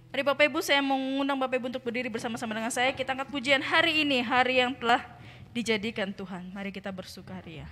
Mari Bapak Ibu, saya mau mengundang Bapak Ibu untuk berdiri bersama-sama dengan saya. Kita angkat pujian hari ini, hari yang telah dijadikan Tuhan. Mari kita bersukaria.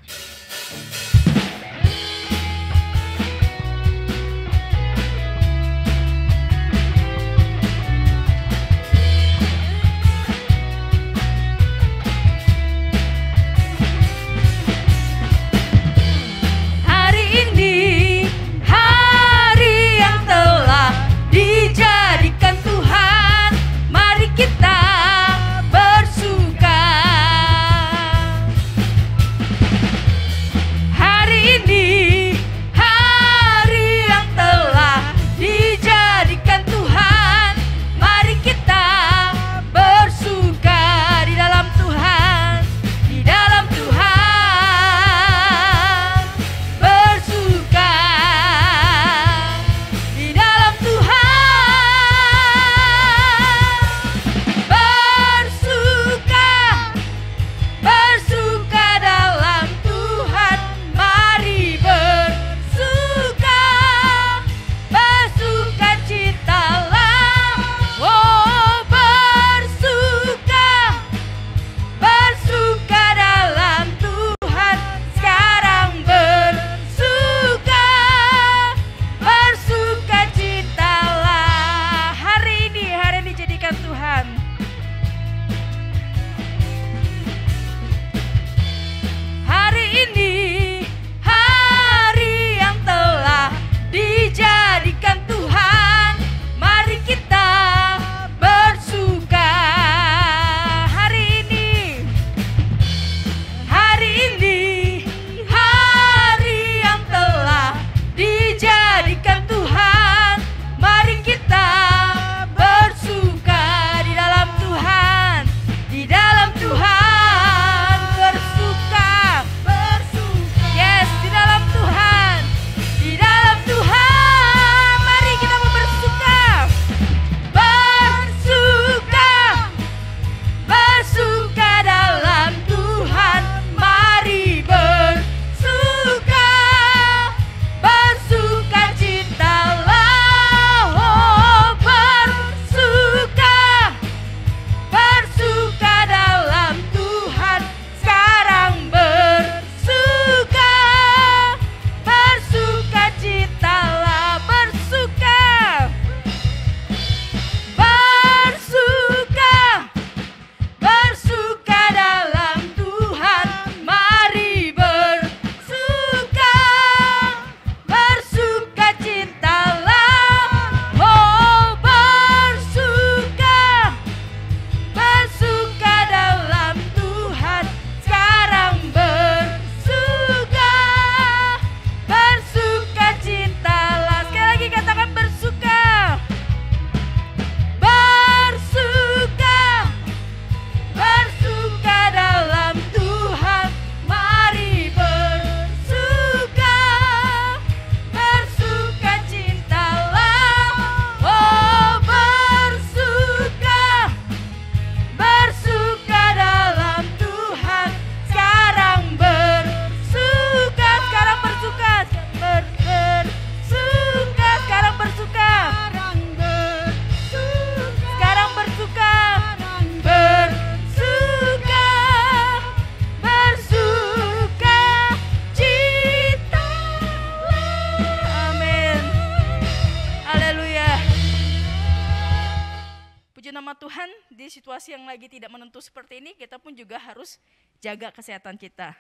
Situasi yang lagi tidak menentu seperti ini, kita pun juga harus jaga kesehatan kita.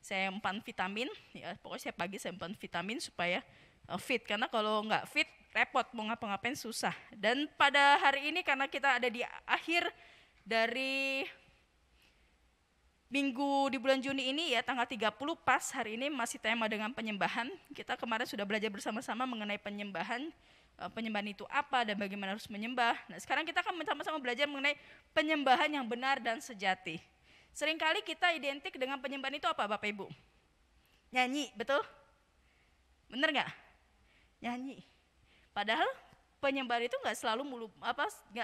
Saya empan vitamin, ya pokoknya saya pagi saya empan vitamin supaya fit, karena kalau nggak fit repot, mau ngapa-ngapain susah. Dan pada hari ini karena kita ada di akhir dari minggu di bulan Juni ini ya, tanggal 30 pas hari ini masih tema dengan penyembahan. Kita kemarin sudah belajar bersama-sama mengenai penyembahan. Penyembahan itu apa dan bagaimana harus menyembah. Nah, sekarang kita akan sama-sama belajar mengenai penyembahan yang benar dan sejati. Seringkali kita identik dengan penyembahan itu apa Bapak Ibu? Nyanyi, betul? Bener nggak? Nyanyi. Padahal penyembahan itu nggak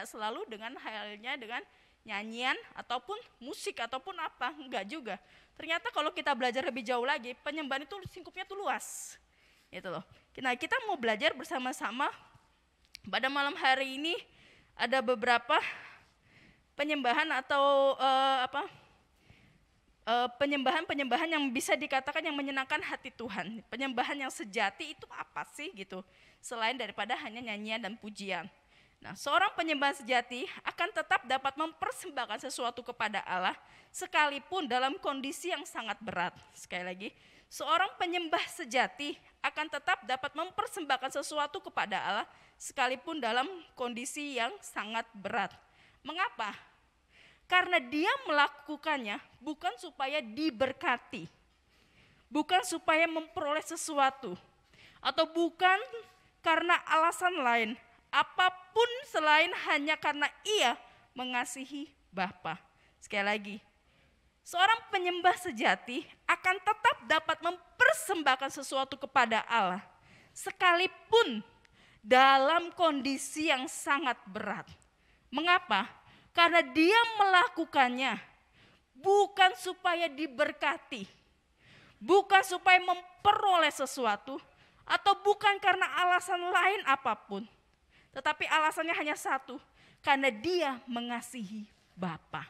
selalu dengan halnya dengan nyanyian ataupun musik ataupun apa, enggak juga. Ternyata kalau kita belajar lebih jauh lagi, penyembahan itu singkupnya tuh luas. Gitu loh. Nah, kita mau belajar bersama-sama Pada malam hari ini ada beberapa penyembahan atau penyembahan yang bisa dikatakan yang menyenangkan hati Tuhan. Penyembahan yang sejati itu apa sih gitu, selain daripada hanya nyanyian dan pujian. Nah, seorang penyembah sejati akan tetap dapat mempersembahkan sesuatu kepada Allah sekalipun dalam kondisi yang sangat berat. Sekali lagi, seorang penyembah sejati akan tetap dapat mempersembahkan sesuatu kepada Allah sekalipun dalam kondisi yang sangat berat. Mengapa? Karena dia melakukannya bukan supaya diberkati, bukan supaya memperoleh sesuatu, atau bukan karena alasan lain, apapun selain hanya karena ia mengasihi Bapa. Sekali lagi, seorang penyembah sejati akan tetap dapat mempersembahkan sesuatu kepada Allah, sekalipun dalam kondisi yang sangat berat. Mengapa? Karena dia melakukannya bukan supaya diberkati, bukan supaya memperoleh sesuatu, atau bukan karena alasan lain apapun. Tetapi alasannya hanya satu, karena dia mengasihi Bapa.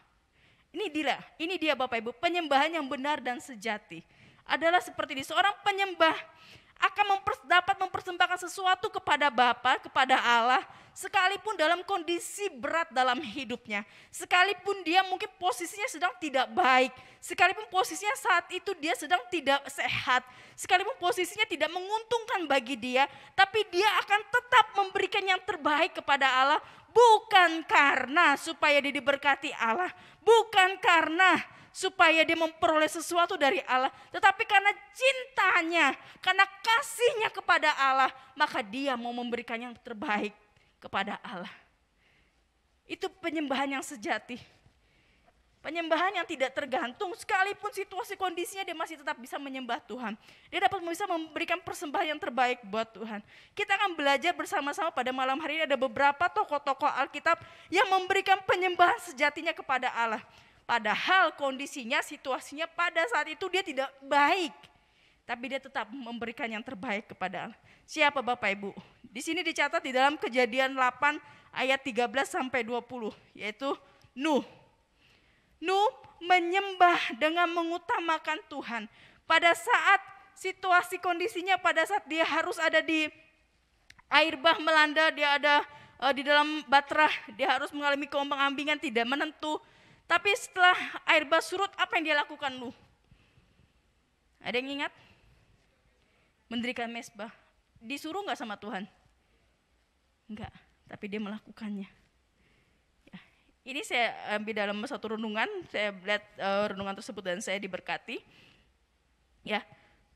Ini dia Bapak Ibu, penyembahan yang benar dan sejati adalah seperti ini. Seorang penyembah akan dapat mempersembahkan sesuatu kepada Bapa, kepada Allah, sekalipun dalam kondisi berat dalam hidupnya, sekalipun dia mungkin posisinya sedang tidak baik, sekalipun posisinya saat itu dia sedang tidak sehat, sekalipun posisinya tidak menguntungkan bagi dia, tapi dia akan tetap memberikan yang terbaik kepada Allah, bukan karena supaya dia diberkati Allah, bukan karena supaya dia memperoleh sesuatu dari Allah, tetapi karena cintanya, karena kasihnya kepada Allah, maka dia mau memberikan yang terbaik kepada Allah. Itu penyembahan yang sejati. Penyembahan yang tidak tergantung, sekalipun situasi kondisinya dia masih tetap bisa menyembah Tuhan. Dia dapat bisa memberikan persembahan yang terbaik buat Tuhan. Kita akan belajar bersama-sama pada malam hari ini, ada beberapa tokoh-tokoh Alkitab yang memberikan penyembahan sejatinya kepada Allah. Padahal kondisinya, situasinya pada saat itu dia tidak baik, tapi dia tetap memberikan yang terbaik kepada Allah. Siapa Bapak Ibu? Di sini dicatat di dalam Kejadian 8 ayat 13 sampai 20, yaitu Nuh. Nuh menyembah dengan mengutamakan Tuhan. Pada saat situasi kondisinya, pada saat dia harus ada di air bah melanda, dia ada di dalam batrah, dia harus mengalami keombang-ambingan tidak menentu. Tapi setelah air bah surut, apa yang dia lakukan Nuh? Ada yang ingat? Mendirikan mezbah. Disuruh gak sama Tuhan? Enggak, tapi dia melakukannya. Ya, ini saya ambil dalam satu renungan, saya lihat renungan tersebut dan saya diberkati. Ya,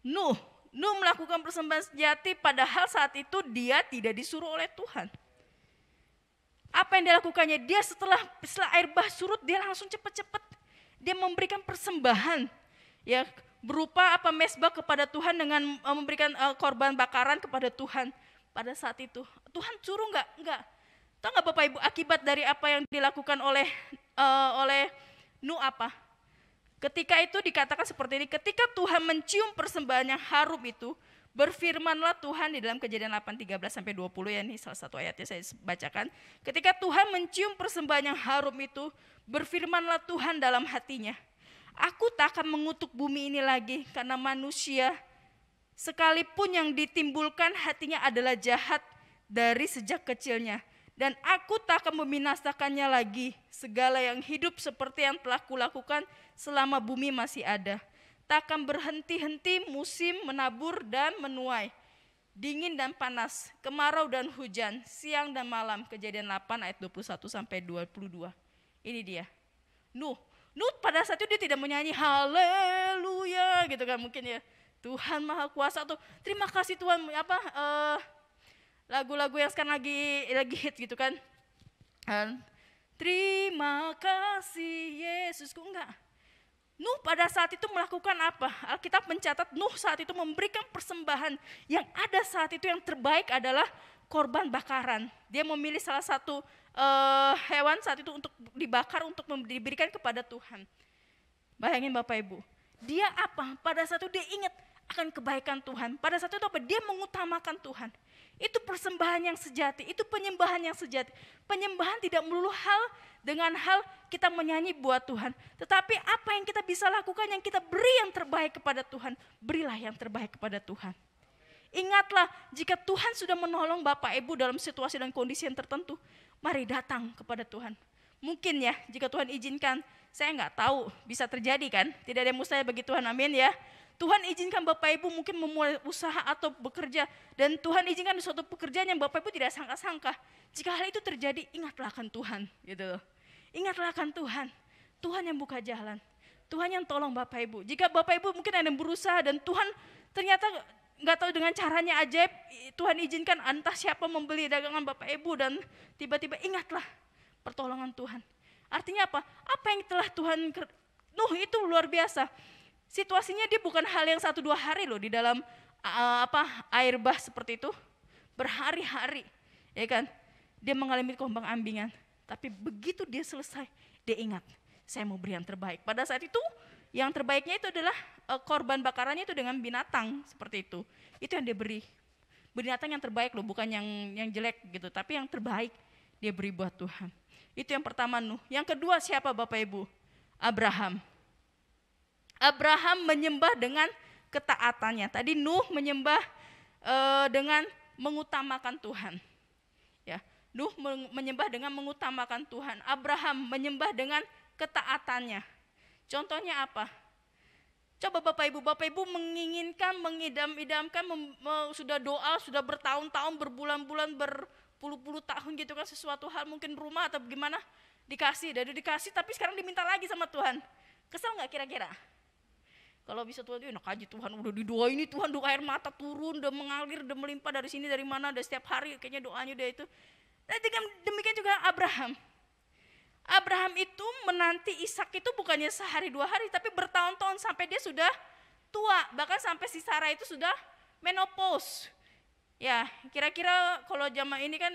Nuh melakukan persembahan sejati padahal saat itu dia tidak disuruh oleh Tuhan. Apa yang dia lakukannya? Dia setelah air bah surut, dia langsung cepat-cepat dia memberikan persembahan, ya, berupa mezbah kepada Tuhan dengan memberikan korban bakaran kepada Tuhan. Pada saat itu Tuhan suruh enggak. Tahu nggak Bapak Ibu akibat dari apa yang dilakukan oleh Nuh apa? Ketika itu dikatakan seperti ini, ketika Tuhan mencium persembahan yang harum itu, berfirmanlah Tuhan di dalam Kejadian 8:13 sampai 20, ya, ini salah satu ayatnya saya bacakan. Ketika Tuhan mencium persembahan yang harum itu, berfirmanlah Tuhan dalam hatinya, aku tak akan mengutuk bumi ini lagi karena manusia sekalipun yang ditimbulkan hatinya adalah jahat dari sejak kecilnya. Dan aku tak akan membinasakannya lagi, segala yang hidup seperti yang telah kulakukan selama bumi masih ada. Tak akan berhenti-henti musim menabur dan menuai, dingin dan panas, kemarau dan hujan, siang dan malam. Kejadian 8 ayat 21 sampai 22. Ini dia. Nuh pada saat itu dia tidak menyanyi haleluya gitu kan mungkin ya. Tuhan Maha Kuasa atau terima kasih Tuhan lagu-lagu yang sekarang lagi hit gitu kan. Terima kasih Yesusku, enggak. Nuh pada saat itu melakukan apa? Alkitab mencatat Nuh saat itu memberikan persembahan yang ada saat itu yang terbaik adalah korban bakaran. Dia memilih salah satu hewan saat itu untuk dibakar untuk diberikan kepada Tuhan. Bayangin Bapak Ibu, dia apa? Pada saat itu dia ingat akan kebaikan Tuhan. Pada saat itu apa? Dia mengutamakan Tuhan. Itu persembahan yang sejati, itu penyembahan yang sejati. Penyembahan tidak melulu hal dengan hal kita menyanyi buat Tuhan. Tetapi apa yang kita bisa lakukan, yang kita beri yang terbaik kepada Tuhan. Berilah yang terbaik kepada Tuhan. Ingatlah, jika Tuhan sudah menolong Bapak Ibu dalam situasi dan kondisi yang tertentu, mari datang kepada Tuhan. Mungkin ya, jika Tuhan izinkan, saya nggak tahu, bisa terjadi kan? Tidak ada yang mustahil bagi Tuhan, amin ya. Tuhan izinkan Bapak Ibu mungkin memulai usaha atau bekerja, dan Tuhan izinkan suatu pekerjaan yang Bapak Ibu tidak sangka-sangka. Jika hal itu terjadi, ingatlah akan Tuhan, gitu. Ingatlah akan Tuhan. Tuhan yang buka jalan, Tuhan yang tolong Bapak Ibu. Jika Bapak Ibu mungkin ada yang berusaha dan Tuhan ternyata nggak tahu dengan caranya ajaib, Tuhan izinkan entah siapa membeli dagangan Bapak Ibu, dan tiba-tiba ingatlah pertolongan Tuhan. Artinya apa? Apa yang telah Tuhan Nuh itu luar biasa. Situasinya dia bukan hal yang 1-2 hari loh di dalam air bah seperti itu, berhari-hari, ya kan? Dia mengalami ombang-ambingan, tapi begitu dia selesai, dia ingat, saya mau beri yang terbaik. Pada saat itu, yang terbaiknya itu adalah korban bakarannya itu dengan binatang seperti itu. Itu yang dia beri. Binatang yang terbaik loh, bukan yang jelek gitu, tapi yang terbaik dia beri buat Tuhan. Itu yang pertama Nuh. Yang kedua siapa Bapak Ibu? Abraham. Abraham menyembah dengan ketaatannya. Tadi Nuh menyembah dengan mengutamakan Tuhan. Ya, Nuh menyembah dengan mengutamakan Tuhan. Abraham menyembah dengan ketaatannya. Contohnya apa? Coba Bapak Ibu menginginkan, mengidam-idamkan, sudah doa, sudah bertahun-tahun, berbulan-bulan, berpuluh-puluh tahun gitu kan, sesuatu hal mungkin rumah atau bagaimana, dikasih tapi sekarang diminta lagi sama Tuhan. Kesel nggak kira-kira? Kalau bisa Tuhan, enak aja Tuhan udah didoa ini, Tuhan doa air mata turun, udah mengalir, udah melimpah dari sini, dari mana, dari setiap hari kayaknya doanya dia itu. Dan demikian juga Abraham. Abraham itu menanti Ishak itu bukannya sehari 2 hari, tapi bertahun-tahun sampai dia sudah tua, bahkan sampai si Sarah itu sudah menopause. Ya, kira-kira kalau zaman ini kan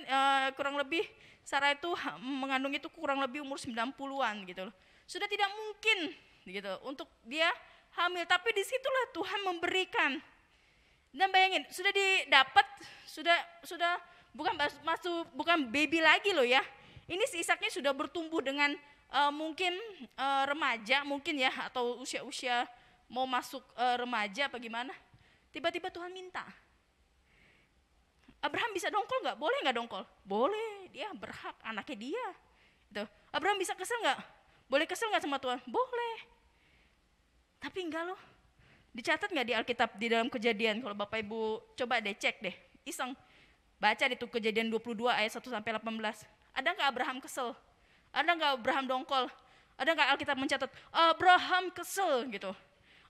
kurang lebih Sarah itu mengandung itu kurang lebih umur 90-an gitu loh. Sudah tidak mungkin gitu untuk dia hamil, tapi disitulah Tuhan memberikan. Dan bayangin, sudah didapat, sudah bukan baby lagi loh ya. Ini si Ishaknya sudah bertumbuh dengan mungkin remaja mungkin ya, atau usia-usia mau masuk remaja apa gimana. Tiba-tiba Tuhan minta. Abraham bisa dongkol nggak? Boleh nggak dongkol? Boleh, dia berhak, anaknya dia. Gitu. Abraham bisa kesel nggak? Boleh kesel nggak sama Tuhan? Boleh. Tapi enggak loh. Dicatat nggak di Alkitab di dalam Kejadian? Kalau Bapak Ibu coba deh cek deh, iseng baca di tuh Kejadian 22 ayat 1 sampai 18. Ada nggak Abraham kesel? Ada nggak Abraham dongkol? Ada nggak Alkitab mencatat Abraham kesel gitu?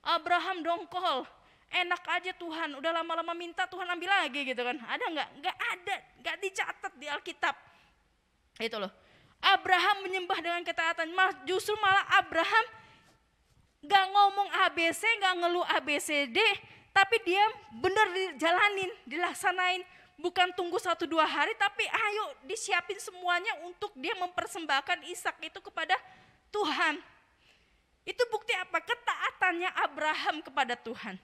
Abraham dongkol. Enak aja Tuhan, udah lama-lama minta Tuhan ambil lagi gitu kan? Ada nggak? Nggak ada, nggak dicatat di Alkitab. Itu loh. Abraham menyembah dengan ketaatan. Justru malah Abraham nggak ngomong ABC, nggak ngeluh ABCD, tapi dia benar dijalanin, dilaksanain. Bukan tunggu 1-2 hari, tapi ayo disiapin semuanya untuk dia mempersembahkan Ishak itu kepada Tuhan. Itu bukti apa? Ketaatannya Abraham kepada Tuhan.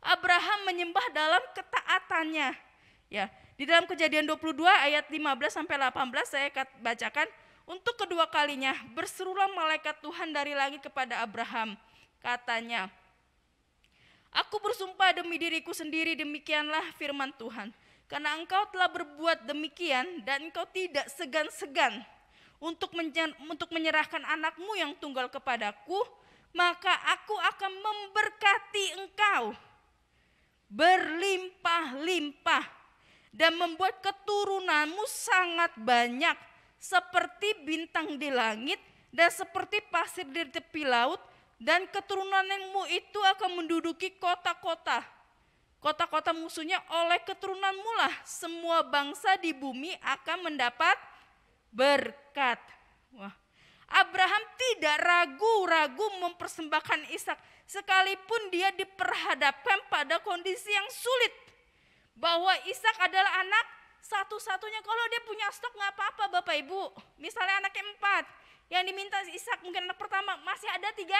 Abraham menyembah dalam ketaatannya. Ya, di dalam Kejadian 22 ayat 15 sampai 18 saya bacakan. Untuk kedua kalinya berserulah malaikat Tuhan dari langit kepada Abraham. Katanya, aku bersumpah demi diriku sendiri, demikianlah firman Tuhan. Karena engkau telah berbuat demikian dan engkau tidak segan-segan untuk menyerahkan anakmu yang tunggal kepadaku, maka aku akan memberkati engkau berlimpah-limpah dan membuat keturunanmu sangat banyak seperti bintang di langit dan seperti pasir di tepi laut, dan keturunanmu itu akan menduduki kota-kota. Kota-kota musuhnya, oleh keturunanmu lah semua bangsa di bumi akan mendapat berkat. Wah, Abraham tidak ragu-ragu mempersembahkan Ishak, sekalipun dia diperhadapkan pada kondisi yang sulit. Bahwa Ishak adalah anak satu-satunya. Kalau dia punya stok nggak apa-apa Bapak Ibu. Misalnya anaknya 4, yang diminta Ishak mungkin anak pertama, masih ada 3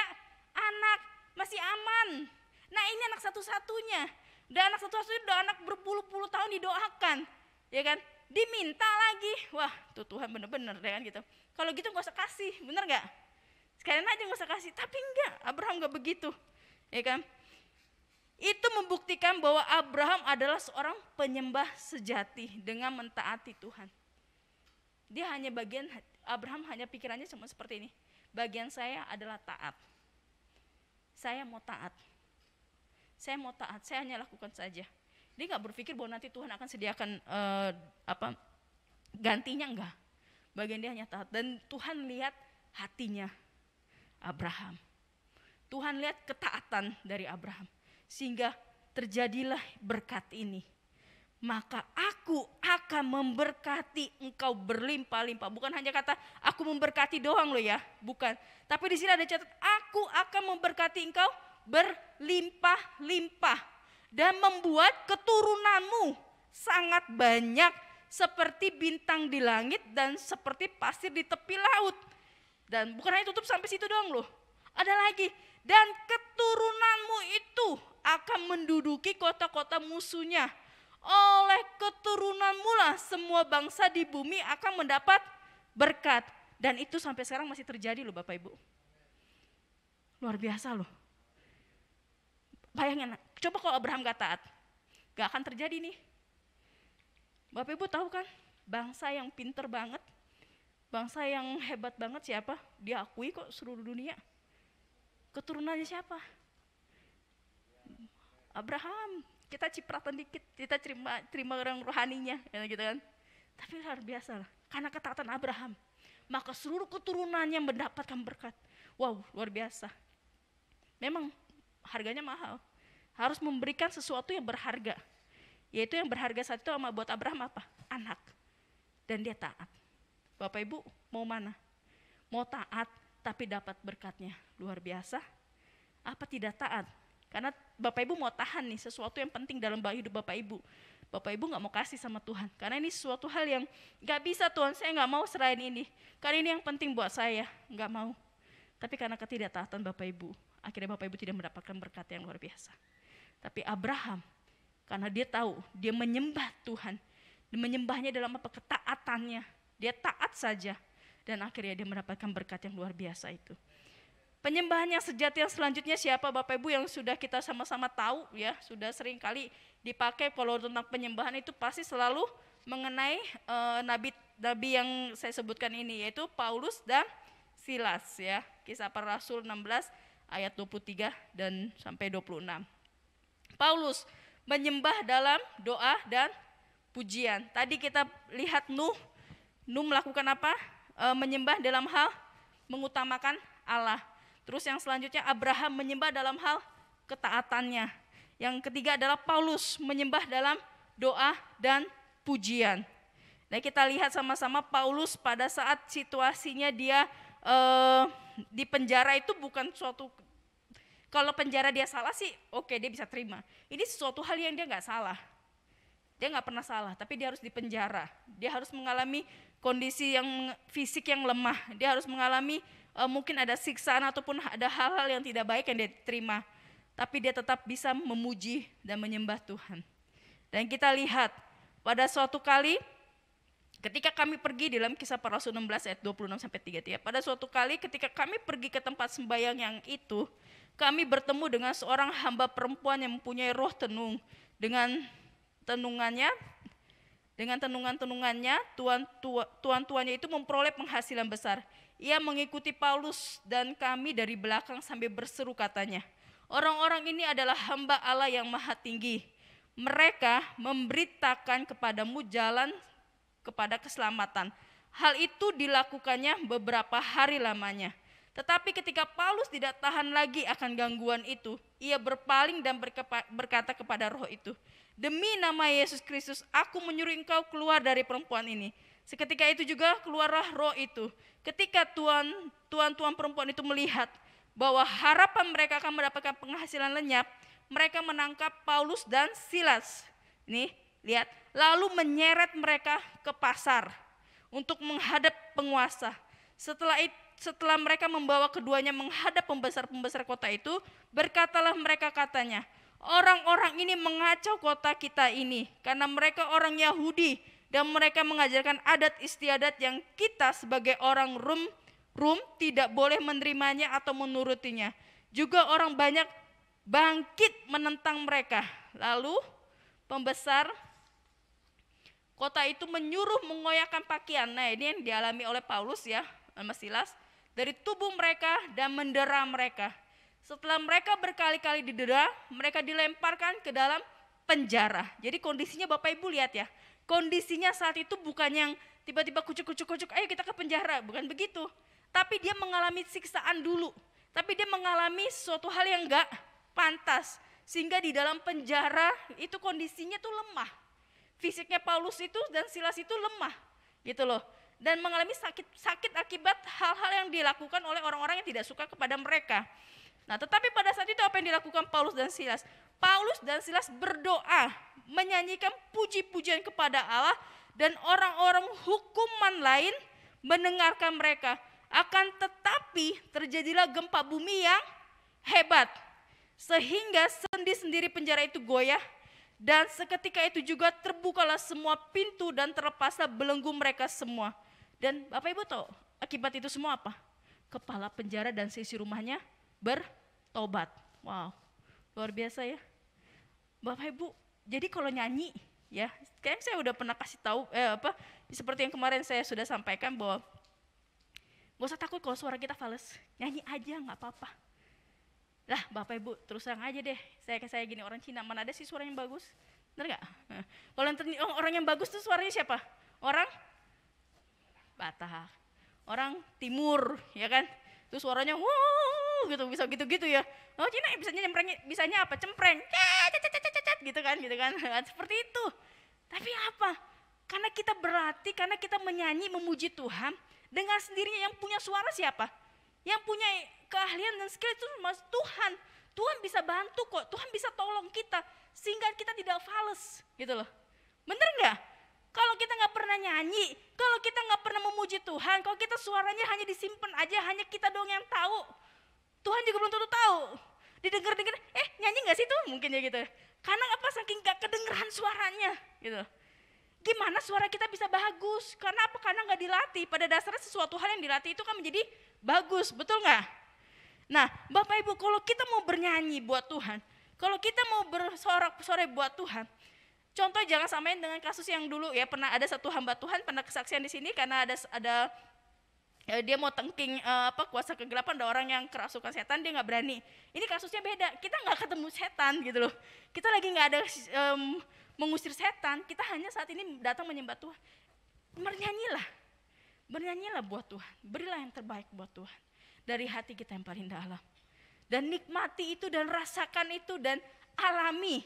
anak, masih aman. Nah ini anak satu-satunya. Dan anak satu-satunya udah anak berpuluh-puluh tahun didoakan. ya kan? Diminta lagi, wah tuh Tuhan bener-bener ya kan gitu. Kalau gitu gak usah kasih, bener gak? Sekalian aja gak usah kasih, tapi enggak, Abraham gak begitu, ya kan? Itu membuktikan bahwa Abraham adalah seorang penyembah sejati dengan mentaati Tuhan. Dia hanya Abraham hanya pikirannya cuma seperti ini, bagian saya adalah taat. Saya mau taat, saya hanya lakukan saja. Dia gak berpikir bahwa nanti Tuhan akan sediakan gantinya, enggak. Bagian dia hanya taat, dan Tuhan lihat hatinya Abraham. Tuhan lihat ketaatan dari Abraham, sehingga terjadilah berkat ini. Maka aku akan memberkati engkau berlimpah-limpah. Bukan hanya kata aku memberkati doang loh ya, bukan. Tapi di sini ada catat, aku akan memberkati engkau berlimpah-limpah dan membuat keturunanmu sangat banyak seperti bintang di langit dan seperti pasir di tepi laut. Dan bukan hanya tutup sampai situ doang loh. Ada lagi, dan keturunanmu itu akan menduduki kota-kota musuhnya. Oleh keturunanmu lah semua bangsa di bumi akan mendapat berkat. Dan itu sampai sekarang masih terjadi loh Bapak Ibu. Luar biasa loh. Bayangin, coba kalau Abraham gak taat, gak akan terjadi nih. Bapak Ibu tahu kan, bangsa yang pinter banget, bangsa yang hebat banget siapa? Diakui kok seluruh dunia. Keturunannya siapa? Abraham. Kita cipratan dikit, kita terima orang rohaninya, gitu kan. Tapi luar biasa lah, karena ketaatan Abraham, maka seluruh keturunannya mendapatkan berkat. Wow, luar biasa. Memang harganya mahal, harus memberikan sesuatu yang berharga. Yaitu yang berharga saat itu sama buat Abraham apa? Anak. Dan dia taat. Bapak Ibu mau mana? Mau taat tapi dapat berkatnya luar biasa, apa tidak taat? Karena Bapak Ibu mau tahan nih sesuatu yang penting dalam hidup Bapak Ibu. Bapak Ibu gak mau kasih sama Tuhan, karena ini suatu hal yang gak bisa Tuhan, saya gak mau serahin ini, karena ini yang penting buat saya, gak mau. Tapi karena ketidaktaatan Bapak Ibu, akhirnya Bapak Ibu tidak mendapatkan berkat yang luar biasa. Tapi Abraham, karena dia tahu, dia menyembah Tuhan, dia menyembahnya dalam apa? Ketaatannya, dia taat saja, dan akhirnya dia mendapatkan berkat yang luar biasa itu. Penyembahan yang sejati yang selanjutnya siapa Bapak Ibu yang sudah kita sama-sama tahu ya, sudah sering kali dipakai kalau tentang penyembahan itu pasti selalu mengenai nabi yang saya sebutkan ini, yaitu Paulus dan Silas ya. Kisah Para Rasul 16 ayat 23 dan sampai 26. Paulus menyembah dalam doa dan pujian. Tadi kita lihat Nuh melakukan apa? Menyembah dalam hal mengutamakan Allah. Terus yang selanjutnya Abraham menyembah dalam hal ketaatannya. Yang ketiga adalah Paulus menyembah dalam doa dan pujian. Nah kita lihat sama-sama Paulus pada saat situasinya dia di penjara itu bukan suatu, kalau penjara dia salah sih oke, dia bisa terima. Ini sesuatu hal yang dia gak salah. Dia gak pernah salah, tapi dia harus dipenjara. Dia harus mengalami kondisi yang fisik yang lemah. Dia harus mengalami mungkin ada siksaan ataupun ada hal-hal yang tidak baik yang dia terima. Tapi dia tetap bisa memuji dan menyembah Tuhan. Dan kita lihat pada suatu kali ketika kami pergi dalam Kisah Para Rasul 16 ayat 26 sampai 33. Pada suatu kali ketika kami pergi ke tempat sembahyang yang itu, kami bertemu dengan seorang hamba perempuan yang mempunyai roh tenung. Dengan tenungan-tenungannya, tuan-tuannya itu memperoleh penghasilan besar. Ia mengikuti Paulus dan kami dari belakang sambil berseru katanya, orang-orang ini adalah hamba Allah yang maha tinggi. Mereka memberitakan kepadamu jalan kepada keselamatan. Hal itu dilakukannya beberapa hari lamanya. Tetapi ketika Paulus tidak tahan lagi akan gangguan itu, ia berpaling dan berkata kepada roh itu, demi nama Yesus Kristus, aku menyuruh engkau keluar dari perempuan ini. Seketika itu juga keluarlah roh itu. Ketika tuan perempuan itu melihat bahwa harapan mereka akan mendapatkan penghasilan lenyap, mereka menangkap Paulus dan Silas. Nih, lihat, lalu menyeret mereka ke pasar untuk menghadap penguasa. Setelah mereka membawa keduanya menghadap pembesar-pembesar kota itu, berkatalah mereka katanya, orang-orang ini mengacau kota kita ini karena mereka orang Yahudi dan mereka mengajarkan adat istiadat yang kita sebagai orang Rum tidak boleh menerimanya atau menurutinya. Juga orang banyak bangkit menentang mereka. Lalu pembesar kota itu menyuruh mengoyakkan pakaian. Nah, ini yang dialami oleh Paulus ya, sama Silas, dari tubuh mereka dan mendera mereka. Setelah mereka berkali-kali didera, mereka dilemparkan ke dalam penjara. Jadi kondisinya Bapak Ibu lihat ya, kondisinya saat itu bukan yang tiba-tiba kucuk, ayo kita ke penjara, bukan begitu. Tapi dia mengalami siksaan dulu, tapi dia mengalami suatu hal yang enggak pantas. Sehingga di dalam penjara itu kondisinya tuh lemah. Fisiknya Paulus itu dan Silas itu lemah gitu loh. Dan mengalami sakit akibat hal-hal yang dilakukan oleh orang-orang yang tidak suka kepada mereka. Nah, tetapi pada saat itu apa yang dilakukan Paulus dan Silas? Paulus dan Silas berdoa, menyanyikan puji-pujian kepada Allah, dan orang-orang hukuman lain mendengarkan mereka. Akan tetapi terjadilah gempa bumi yang hebat, sehingga sendi-sendiri penjara itu goyah, dan seketika itu juga terbukalah semua pintu dan terlepaslah belenggu mereka semua. Dan Bapak Ibu tahu akibat itu semua apa? Kepala penjara dan seisi rumahnya bertobat. Wow, luar biasa ya Bapak Ibu. Jadi kalau nyanyi ya, kayaknya saya udah pernah kasih tahu seperti yang kemarin saya sudah sampaikan bahwa gak usah takut kalau suara kita fals, nyanyi aja gak apa-apa. Lah Bapak Ibu terus terang aja deh, saya gini orang Cina, mana ada sih suara yang bagus, bener gak? Kalau orang yang bagus tuh suaranya siapa? Orang Batak, orang Timur ya kan, tuh suaranya wuh gitu, bisa gitu-gitu ya. Oh Cina bisanya apa? Cempreng, gitu kan, seperti itu. Tapi apa? Karena kita berlatih, karena kita menyanyi memuji Tuhan, dengan sendirinya yang punya suara siapa? Yang punya keahlian dan skill itu Mas Tuhan. Tuhan bisa bantu kok, Tuhan bisa tolong kita sehingga kita tidak fals gitu loh. Bener nggak? Kalau kita nggak pernah nyanyi, kalau kita nggak pernah memuji Tuhan, kalau kita suaranya hanya disimpan aja, hanya kita doang yang tahu, Tuhan juga belum tentu tahu. Didengar-dengar, nyanyi nggak sih tuh mungkin ya gitu. Karena apa? Saking nggak kedengeran suaranya gitu. Gimana suara kita bisa bagus? Karena apa? Karena nggak dilatih. Pada dasarnya sesuatu hal yang dilatih itu kan menjadi bagus, betul nggak? Nah, Bapak Ibu, kalau kita mau bernyanyi buat Tuhan, kalau kita mau bersorak-sorai buat Tuhan, contoh jangan samain dengan kasus yang dulu ya, pernah ada satu hamba Tuhan pernah kesaksian di sini karena ada dia mau tengking kuasa kegelapan, ada orang yang kerasukan setan, dia nggak berani. Ini kasusnya beda, kita nggak ketemu setan gitu loh. Kita lagi nggak ada mengusir setan, kita hanya saat ini datang menyembah Tuhan. Bernyanyilah buat Tuhan, berilah yang terbaik buat Tuhan dari hati kita yang paling dalam, dan nikmati itu dan rasakan itu dan alami,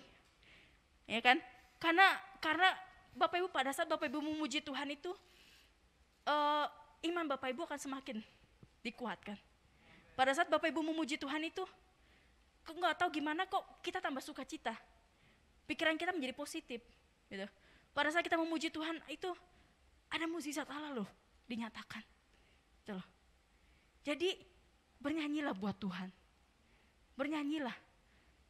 ya kan? Karena Bapak Ibu pada saat Bapak Ibu memuji Tuhan itu, iman Bapak Ibu akan semakin dikuatkan. Pada saat Bapak Ibu memuji Tuhan itu, nggak tahu gimana kok kita tambah sukacita, pikiran kita menjadi positif, gitu. Pada saat kita memuji Tuhan itu ada mukjizat Allah loh dinyatakan, gitu loh. Jadi bernyanyilah buat Tuhan, bernyanyilah.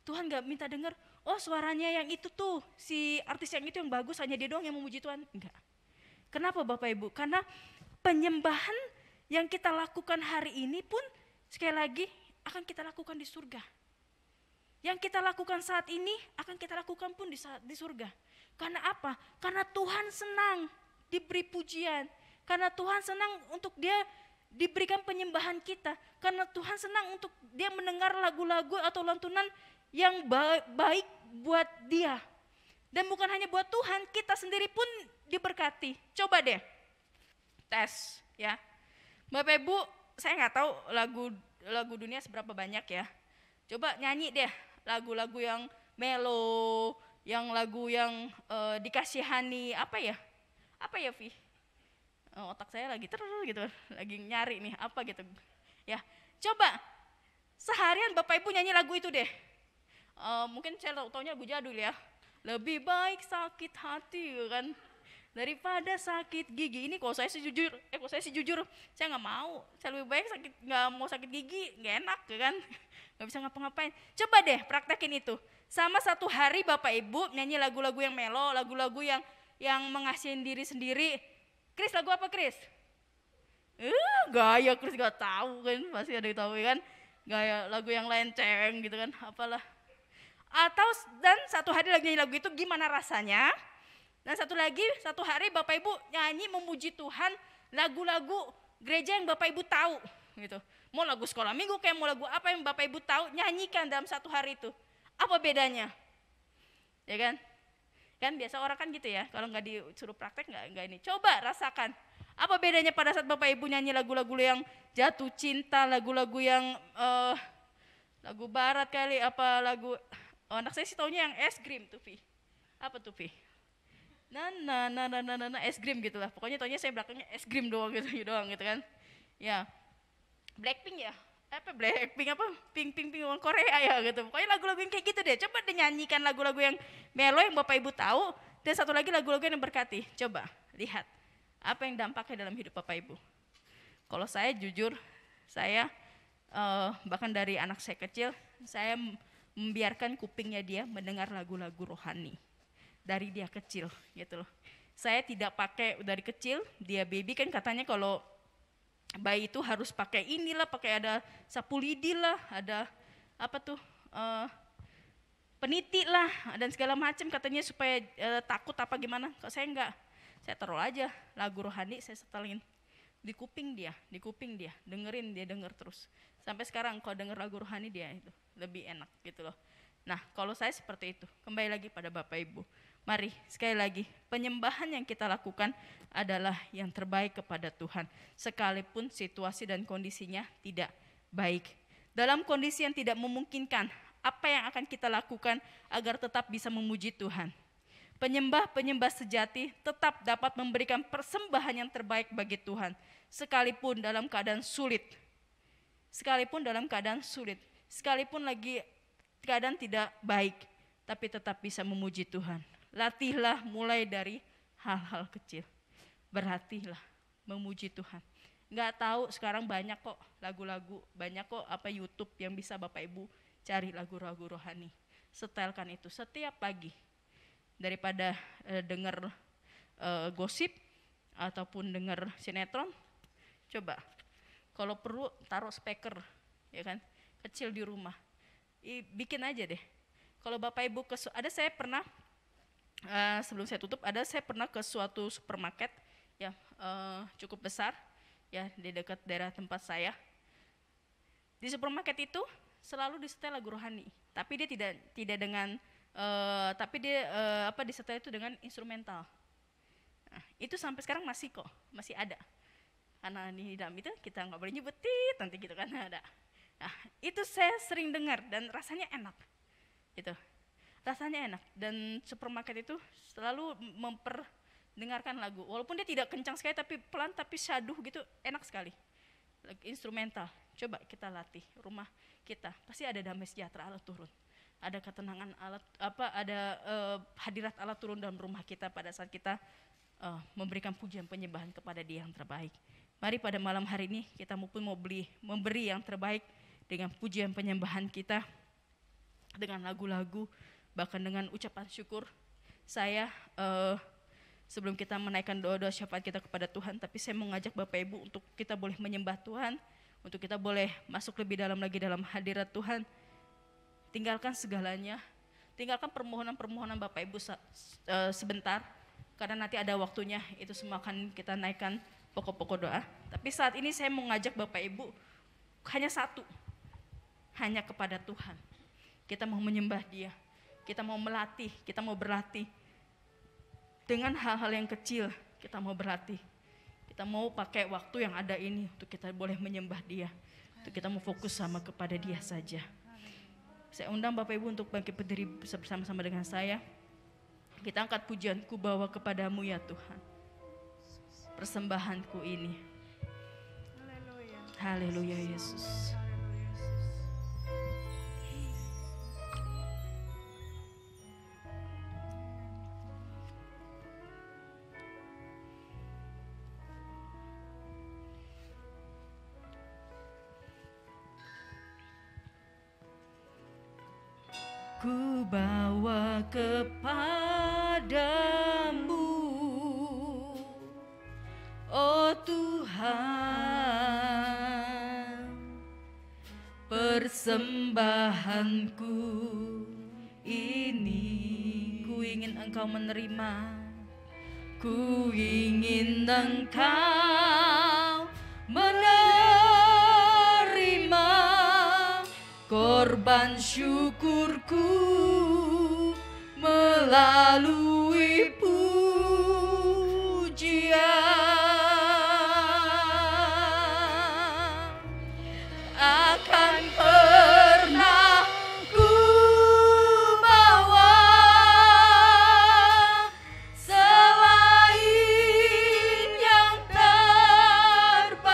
Tuhan nggak minta dengar, oh suaranya yang itu tuh si artis yang itu yang bagus, hanya dia doang yang memuji Tuhan, enggak. Kenapa Bapak Ibu? Karena penyembahan yang kita lakukan hari ini pun sekali lagi akan kita lakukan di surga. Yang kita lakukan saat ini akan kita lakukan pun di surga. Karena apa? Karena Tuhan senang diberi pujian. Karena Tuhan senang untuk dia diberikan penyembahan kita. Karena Tuhan senang untuk dia mendengar lagu-lagu atau lantunan yang baik buat dia. Dan bukan hanya buat Tuhan, kita sendiri pun diberkati. Coba deh tes ya. Bapak Ibu, saya nggak tahu lagu dunia seberapa banyak ya. Coba nyanyi deh lagu-lagu yang melo, yang lagu yang dikasihani, apa ya Vi? Otak saya lagi gitu, lagi nyari nih apa gitu. Ya, coba seharian Bapak Ibu nyanyi lagu itu deh. Mungkin saya taunya lagu jadul ya. Lebih baik sakit hati kan daripada sakit gigi. Ini kalau saya sih jujur, saya nggak mau. Saya lebih baik nggak mau sakit gigi, nggak enak kan, nggak bisa ngapa-ngapain. Coba deh praktekin itu. Sama satu hari Bapak Ibu nyanyi lagu-lagu yang melo, lagu-lagu yang yang mengasihi diri sendiri. Chris, lagu apa Chris? Gaya Chris gak tahu kan, pasti ada yang tahu kan. Gaya lagu yang lenceng gitu kan, apalah. Atau dan satu hari lagi nyanyi lagu itu gimana rasanya? Dan satu hari Bapak Ibu nyanyi memuji Tuhan lagu-lagu gereja yang Bapak Ibu tahu gitu. Mau lagu sekolah minggu kayak mau lagu apa yang Bapak Ibu tahu, nyanyikan dalam satu hari itu. Apa bedanya? Ya kan? Kan biasa orang kan gitu ya, kalau nggak disuruh praktek nggak ini. Coba rasakan. Apa bedanya pada saat Bapak Ibu nyanyi lagu-lagu yang jatuh cinta, lagu-lagu yang lagu barat kali, apa lagu anak saya sih taunya yang es krim tuh, Vi. Apa tuh, Vi? Es krim gitu lah. Pokoknya taunya saya belakangnya es krim doang gitu kan. Ya. Blackpink ya? Blackpink apa? Pink orang Korea ya gitu. Pokoknya lagu-lagu yang kayak gitu deh. Coba dinyanyikan lagu-lagu yang melo yang Bapak Ibu tahu, dan satu lagi lagu-lagu yang berkati. Coba lihat apa yang dampaknya dalam hidup Bapak Ibu. Kalau saya jujur, saya bahkan dari anak saya kecil, saya membiarkan kupingnya dia mendengar lagu-lagu rohani dari dia kecil gitu loh. Saya tidak pakai dari kecil, dia baby kan katanya kalau bayi itu harus pakai inilah, pakai ada sapu lidi lah, ada apa tuh peniti lah dan segala macam katanya supaya takut apa gimana. Kok saya enggak, saya taruh aja lagu rohani, saya setelin di kuping dia, dengerin dia, denger terus. Sampai sekarang kalau denger lagu rohani dia itu lebih enak gitu loh. Nah kalau saya seperti itu, kembali lagi pada Bapak Ibu. Mari sekali lagi, penyembahan yang kita lakukan adalah yang terbaik kepada Tuhan. Sekalipun situasi dan kondisinya tidak baik. Dalam kondisi yang tidak memungkinkan, apa yang akan kita lakukan agar tetap bisa memuji Tuhan? Penyembah-penyembah sejati tetap dapat memberikan persembahan yang terbaik bagi Tuhan. Sekalipun dalam keadaan sulit. Sekalipun lagi keadaan tidak baik, tapi tetap bisa memuji Tuhan. Latihlah mulai dari hal-hal kecil. Berhatilah memuji Tuhan. Nggak tahu sekarang banyak kok lagu-lagu, banyak kok apa YouTube yang bisa Bapak Ibu cari lagu-lagu rohani. Setelkan itu setiap pagi. Daripada denger gosip ataupun denger sinetron, coba kalau perlu taruh speaker ya kan, kecil di rumah. Bikin aja deh. Kalau Bapak Ibu ada saya pernah sebelum saya tutup, saya pernah ke suatu supermarket ya cukup besar ya di dekat daerah tempat saya. Di supermarket itu selalu disetel lagu rohani, tapi dia tidak dengan disetel itu dengan instrumental. Nah, itu sampai sekarang masih ada. Karena di dalam itu kita nggak boleh nyebut nanti gitu kan ada. Nah, itu saya sering dengar dan rasanya enak. Gitu. Rasanya enak, dan supermarket itu selalu memperdengarkan lagu walaupun dia tidak kencang sekali, tapi pelan, tapi syaduh gitu, enak sekali. Instrumental, coba kita latih rumah kita, pasti ada damai sejahtera Allah turun, ada ketenangan Allah, hadirat Allah turun dalam rumah kita pada saat kita memberikan pujian penyembahan kepada Dia yang terbaik. Mari pada malam hari ini kita mau memberi yang terbaik dengan pujian penyembahan kita, dengan lagu-lagu, bahkan dengan ucapan syukur. Saya sebelum kita menaikkan doa-doa syafaat kita kepada Tuhan, tapi saya mengajak Bapak Ibu untuk kita boleh menyembah Tuhan, untuk kita boleh masuk lebih dalam lagi dalam hadirat Tuhan. Tinggalkan segalanya, tinggalkan permohonan-permohonan Bapak Ibu sebentar, karena nanti ada waktunya itu semua akan kita naikkan pokok-pokok doa. Tapi saat ini saya mau ngajak Bapak Ibu hanya satu, hanya kepada Tuhan. Kita mau menyembah Dia, kita mau melatih, kita mau berlatih dengan hal-hal yang kecil. Kita mau berlatih, kita mau pakai waktu yang ada ini untuk kita boleh menyembah Dia, untuk kita mau fokus sama kepada Dia saja. Saya undang Bapak Ibu untuk bangkit berdiri bersama-sama dengan saya. Kita angkat pujianku bawa kepadamu ya Tuhan, persembahanku ini. Haleluya Yesus. Ku bawa kepadamu persembahanku ini. Ku ingin Engkau menerima, ku ingin Engkau menerima korban syukurku melalui pujian. Akan pernah ku bawa selain yang terbaik,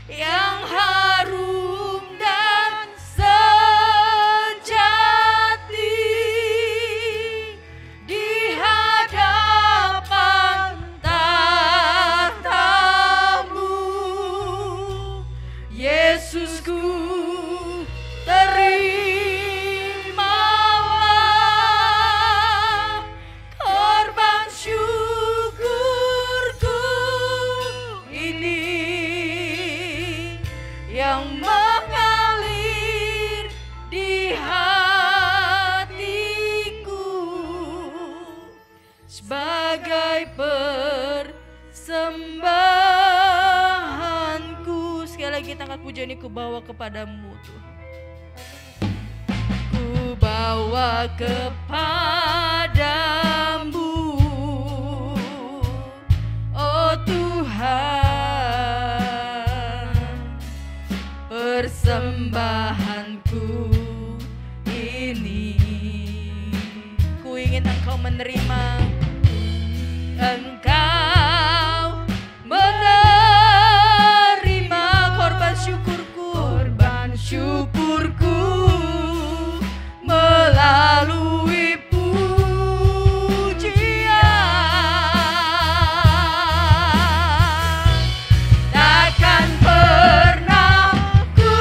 yang harum dan sejati di hadapan tahta-Mu. Yesusku, terimalah korban syukurku ini yang mengalir di hatiku sebagai persembahanku. Sekali lagi angkat pujian ini ku bawa kepadamu Tuhan. Ku bawa kepadamu, oh Tuhan, persembahanku ini. Ku ingin Engkau menerima, Engkau menerima korban syukurku melalui pujian. Takkan pernah ku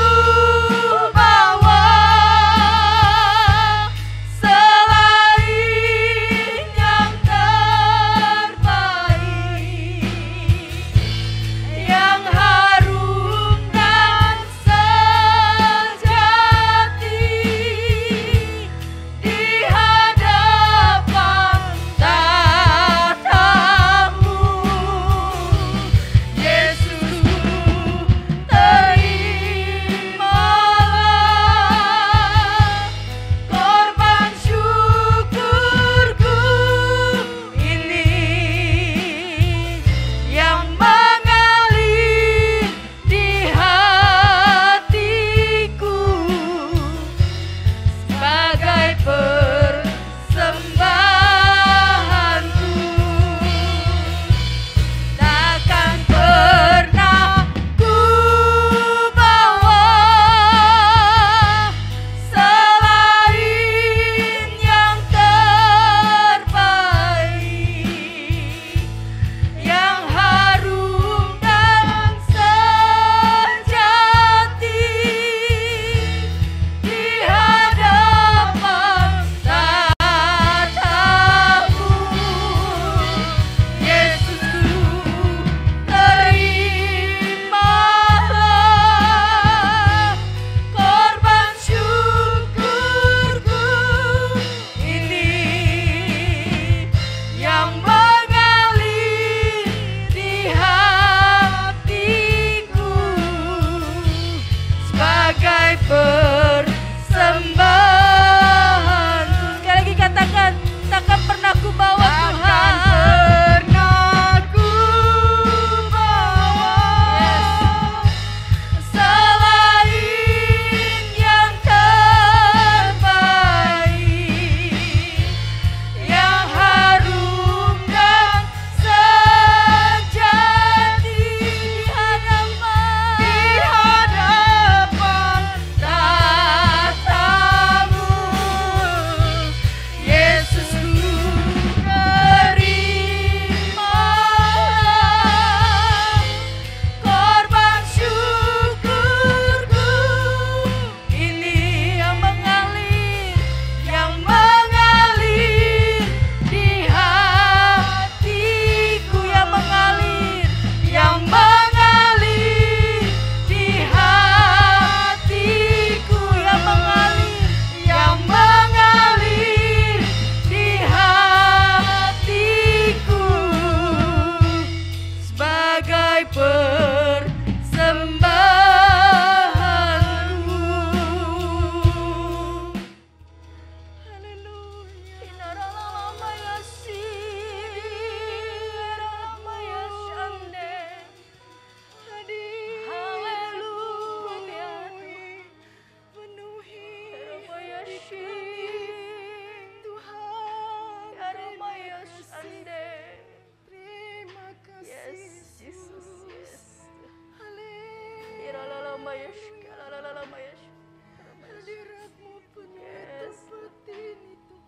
Hadirat-Mu penuh tempat ini Tuhan.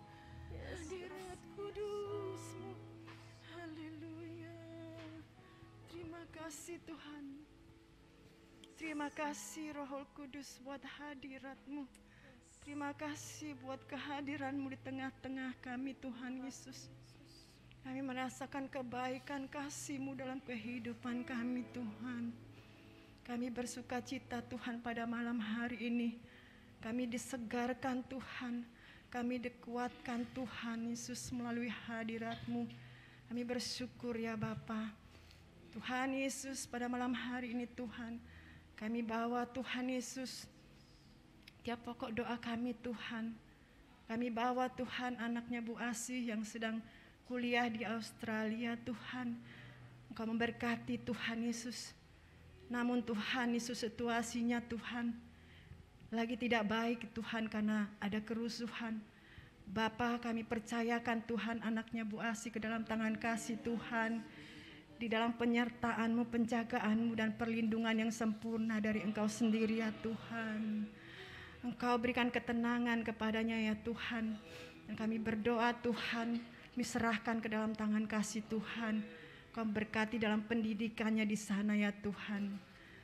Hadirat kudus-Mu. Haleluya. Terima kasih Tuhan. Terima kasih Roh Kudus buat hadirat-Mu. Terima kasih buat kehadiran-Mu di tengah-tengah kami Tuhan Yesus. Kami merasakan kebaikan kasih-Mu dalam kehidupan kami Tuhan. Kami bersuka cita Tuhan pada malam hari ini. Kami disegarkan Tuhan. Kami dikuatkan Tuhan Yesus melalui hadirat-Mu. Kami bersyukur ya Bapa. Tuhan Yesus, pada malam hari ini Tuhan, kami bawa Tuhan Yesus tiap pokok doa kami Tuhan. Kami bawa Tuhan anaknya Bu Asih yang sedang kuliah di Australia Tuhan. Engkau memberkati Tuhan Yesus. Namun Tuhan Yesus, situasinya Tuhan lagi tidak baik Tuhan karena ada kerusuhan. Bapa, kami percayakan Tuhan anaknya Bu Asih ke dalam tangan kasih Tuhan. Di dalam penyertaan-Mu, penjagaan-Mu dan perlindungan yang sempurna dari Engkau sendiri ya Tuhan. Engkau berikan ketenangan kepadanya ya Tuhan. Dan kami berdoa Tuhan, kami serahkan ke dalam tangan kasih Tuhan. Engkau berkati dalam pendidikannya di sana ya Tuhan.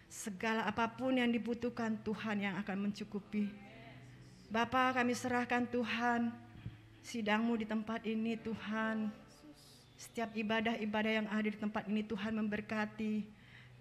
Segala apapun yang dibutuhkan Tuhan yang akan mencukupi. Bapa, kami serahkan Tuhan sidang-Mu di tempat ini Tuhan. Setiap ibadah-ibadah yang ada di tempat ini Tuhan memberkati.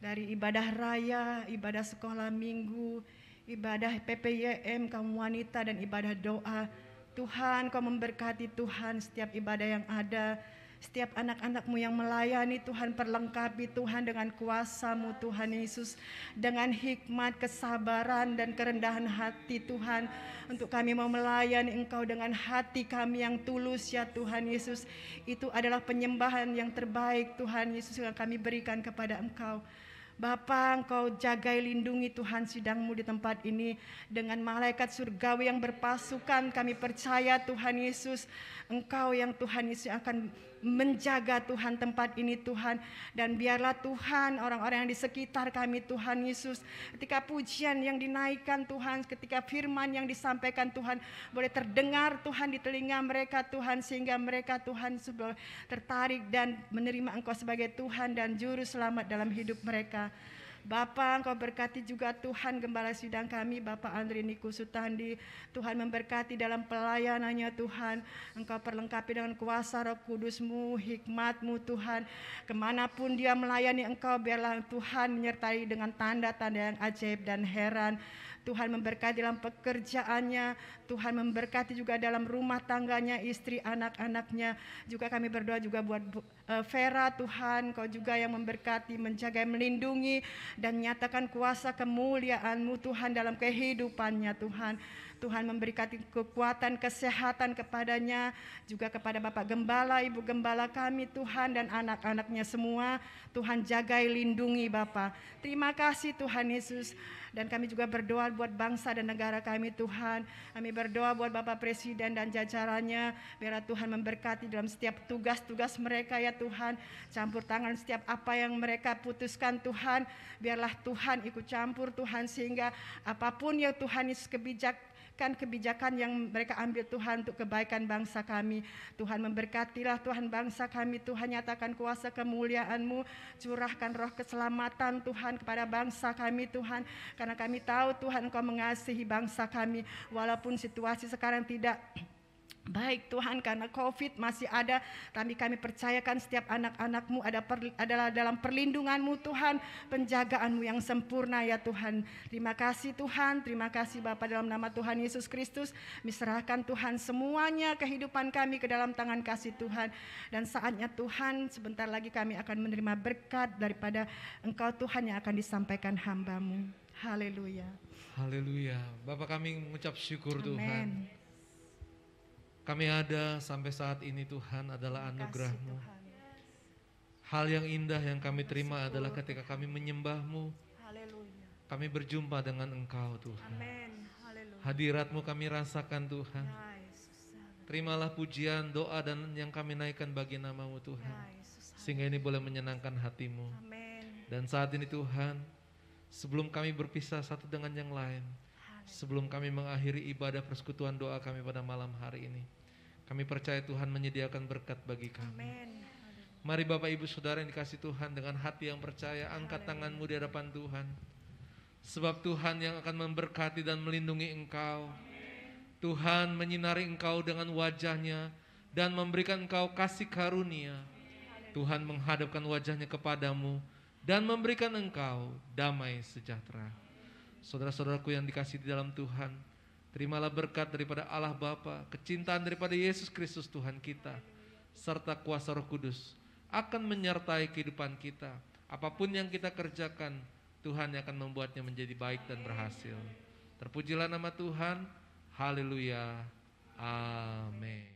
Dari ibadah raya, ibadah sekolah minggu, ibadah PPYM kaum wanita dan ibadah doa. Tuhan, Kau memberkati Tuhan setiap ibadah yang ada. Setiap anak-anak-Mu yang melayani Tuhan, perlengkapi Tuhan dengan kuasa-Mu Tuhan Yesus. Dengan hikmat, kesabaran dan kerendahan hati Tuhan. Untuk kami mau melayani Engkau dengan hati kami yang tulus ya Tuhan Yesus. Itu adalah penyembahan yang terbaik Tuhan Yesus yang kami berikan kepada Engkau. Bapa, Engkau jagai lindungi Tuhan sidang-Mu di tempat ini. Dengan malaikat surgawi yang berpasukan kami percaya Tuhan Yesus. Engkau yang Tuhan Yesus akan menjaga Tuhan tempat ini Tuhan. Dan biarlah Tuhan orang-orang yang di sekitar kami Tuhan Yesus. Ketika pujian yang dinaikkan Tuhan, ketika firman yang disampaikan Tuhan boleh terdengar Tuhan di telinga mereka Tuhan. Sehingga mereka Tuhan sudah tertarik dan menerima Engkau sebagai Tuhan dan Juru Selamat dalam hidup mereka. Bapa, Engkau berkati juga Tuhan gembala sidang kami, Bapak Andri Niku Sutandi. Tuhan memberkati dalam pelayanannya Tuhan. Engkau perlengkapi dengan kuasa Roh Kudus-Mu, hikmat-Mu Tuhan. Kemanapun dia melayani Engkau, biarlah Tuhan menyertai dengan tanda-tanda yang ajaib dan heran. Tuhan memberkati dalam pekerjaannya, Tuhan memberkati juga dalam rumah tangganya, istri anak-anaknya. Juga kami berdoa juga buat Vera Tuhan, Kau juga yang memberkati, menjaga, melindungi dan nyatakan kuasa kemuliaan-Mu Tuhan dalam kehidupannya Tuhan. Tuhan memberikan kekuatan, kesehatan kepadanya, juga kepada Bapak Gembala, Ibu Gembala kami Tuhan dan anak-anaknya semua. Tuhan jagai, lindungi Bapak. Terima kasih Tuhan Yesus. Dan kami juga berdoa buat bangsa dan negara kami Tuhan. Kami berdoa buat Bapak Presiden dan jajarannya. Biarlah Tuhan memberkati dalam setiap tugas-tugas mereka ya Tuhan. Campur tangan setiap apa yang mereka putuskan Tuhan. Biarlah Tuhan ikut campur Tuhan. Sehingga apapun yang Tuhan Yesus kebijakan yang mereka ambil Tuhan untuk kebaikan bangsa kami. Tuhan memberkatilah Tuhan bangsa kami. Tuhan nyatakan kuasa kemuliaan-Mu. Curahkan roh keselamatan Tuhan kepada bangsa kami Tuhan. Karena kami tahu Tuhan Engkau mengasihi bangsa kami. Walaupun situasi sekarang tidak baik Tuhan karena COVID masih ada, tapi kami percayakan setiap anak-anak-Mu adalah dalam perlindungan-Mu Tuhan, penjagaan-Mu yang sempurna ya Tuhan. Terima kasih Tuhan, terima kasih Bapa dalam nama Tuhan Yesus Kristus. Miserahkan Tuhan semuanya kehidupan kami ke dalam tangan kasih Tuhan. Dan saatnya Tuhan sebentar lagi kami akan menerima berkat daripada Engkau Tuhan yang akan disampaikan hamba-Mu. Haleluya. Haleluya. Bapak kami mengucap syukur Amen. Tuhan. Kami ada sampai saat ini Tuhan adalah anugerah-Mu. Hal yang indah yang kami terima adalah ketika kami menyembah-Mu. Haleluya. Kami berjumpa dengan Engkau Tuhan. Amin. Haleluya. Hadirat-Mu kami rasakan Tuhan. Ya Yesus. Terimalah pujian, doa dan yang kami naikkan bagi nama-Mu Tuhan. Ya Yesus. Sehingga ini boleh menyenangkan hati-Mu. Amin. Dan saat ini Tuhan, sebelum kami berpisah satu dengan yang lain, sebelum kami mengakhiri ibadah persekutuan doa kami pada malam hari ini, kami percaya Tuhan menyediakan berkat bagi kami. Mari Bapak Ibu Saudara yang dikasih Tuhan, dengan hati yang percaya, angkat tanganmu di hadapan Tuhan. Sebab Tuhan yang akan memberkati dan melindungi engkau. Tuhan menyinari engkau dengan wajahnya dan memberikan engkau kasih karunia. Tuhan menghadapkan wajahnya kepadamu dan memberikan engkau damai sejahtera. Saudara-saudaraku yang dikasihi di dalam Tuhan, terimalah berkat daripada Allah Bapa, kecintaan daripada Yesus Kristus Tuhan kita, serta kuasa Roh Kudus akan menyertai kehidupan kita. Apapun yang kita kerjakan, Tuhan yang akan membuatnya menjadi baik dan berhasil. Terpujilah nama Tuhan. Haleluya. Amin.